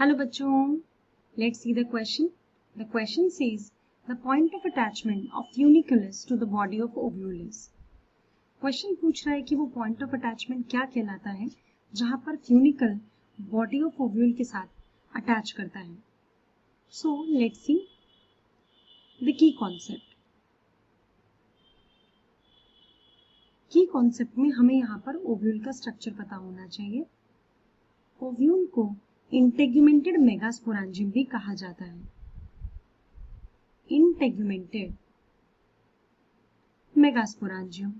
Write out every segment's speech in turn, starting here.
Hello bachon, let's see the question. The question says the point of attachment of funiculus to the body of ovule is. Question पूछ रहा है कि वो point of attachment क्या कहलाता है जहां पर फ्यूनिकल बॉडी ऑफ ओव्यूल के साथ अटैच करता है. So let's see the key concept. की कॉन्सेप्ट में हमें यहाँ पर ओव्यूल का स्ट्रक्चर पता होना चाहिए. ओव्यूल को इंटेग्यूमेंटेड मेगास्पोरेंजियम भी कहा जाता है. Integumented megasporangium.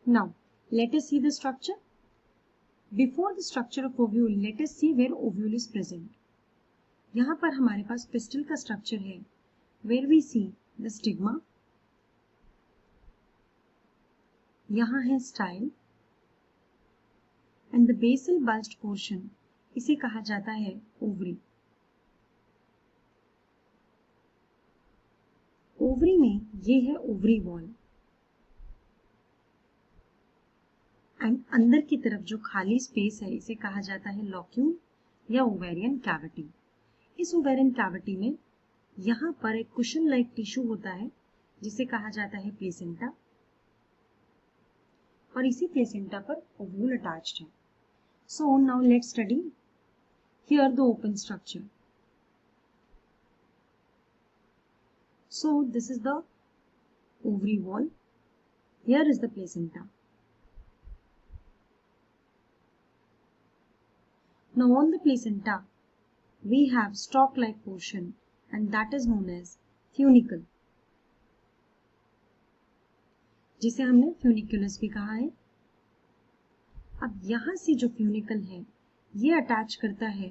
Now, let us see the structure. Before the structure of ovule, let us see where ovule is present. यहाँ पर हमारे पास pistil का structure है, where we see the stigma. यहाँ है style, and the basal bulged portion इसे कहा जाता है ovary. ovary में ये है ovary wall. एंड अंदर की तरफ जो खाली स्पेस है इसे कहा जाता है लॉक्यूल या ओवेरियन कैविटी. इस ओवेरियन कैविटी में यहाँ पर एक कुशन लाइक टिश्यू होता है जिसे कहा जाता है प्लेसेंटा, और इसी प्लेसेंटा पर ओव्यूल अटैच्ड है. So now let's study here the open structure. So this is the ovary wall, here is the placenta. Now on the placenta, we have stalk-like portion and that is known as funicle, जिसे हमने funiculus भी कहा है. अब यहाँ से जो funicle है ये अटैच करता है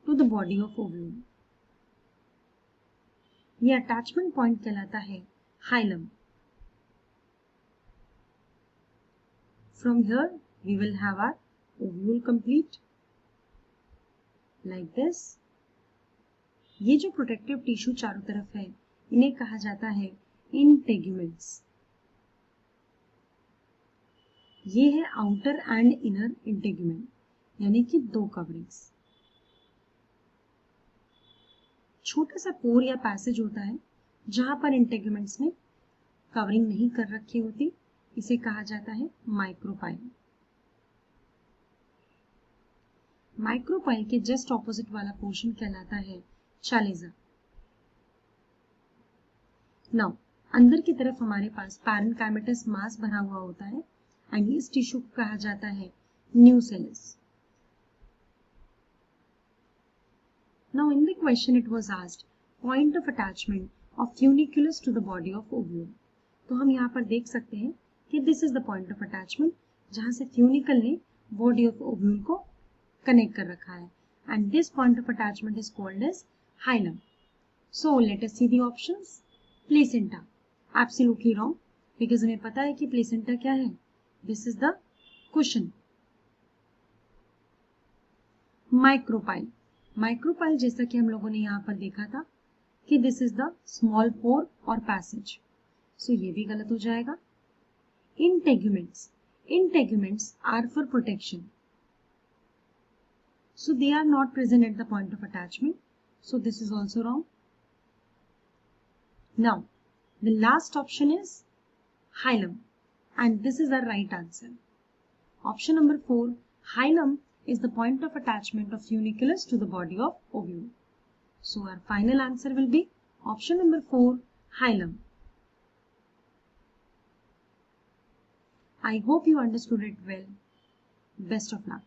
to the body of ovule. ये अटैचमेंट पॉइंट कहलाता है hilum. From here we will have our ovule complete. Like this. ये जो प्रोटेक्टिव टिश्यू चारों तरफ है इन्हें कहा जाता है इंटेग्यूमेंट्स. ये है आउटर एंड इनर इंटेग्यूमेंट, यानी कि दो कवरिंग्स. छोटा सा पोर या पैसेज होता है जहां पर इंटेग्यूमेंट्स ने कवरिंग नहीं कर रखी होती, इसे कहा जाता है माइक्रोपाइल. माइक्रोपाइल के जस्ट ऑपोजिट वाला पोर्शन कहलाता है चालेजा. नाउ अंदर की तरफ हमारे पास पैरेन्काइमेटस मास भरा हुआ होता है एंड इस टिश्यू को कहा जाता है nucellus. Now in the question it was asked point of attachment of funiculus to the body of ovule. तो हम यहाँ पर देख सकते हैं कि this is the point of attachment जहां से फ्यूनिकल ने बॉडी ऑफ ओव्यूल को कनेक्ट कर रखा है, and this point of attachment is called as hilum. So let us see the options. Placenta, absolutely wrong, because हमें पता है कि placenta क्या है. This is the cushion. Micropyle, micropyle जैसा कि हम लोगों ने यहाँ पर देखा था कि this is the small pore or passage. So ये भी गलत हो जाएगा. Integuments, integuments are for protection. So they are not present at the point of attachment. So this is also wrong. Now the last option is hilum, and this is the right answer. Option number 4, hilum is the point of attachment of funiculus to the body of ovule. So our final answer will be option number 4, hilum. I hope you understood it well. Best of luck.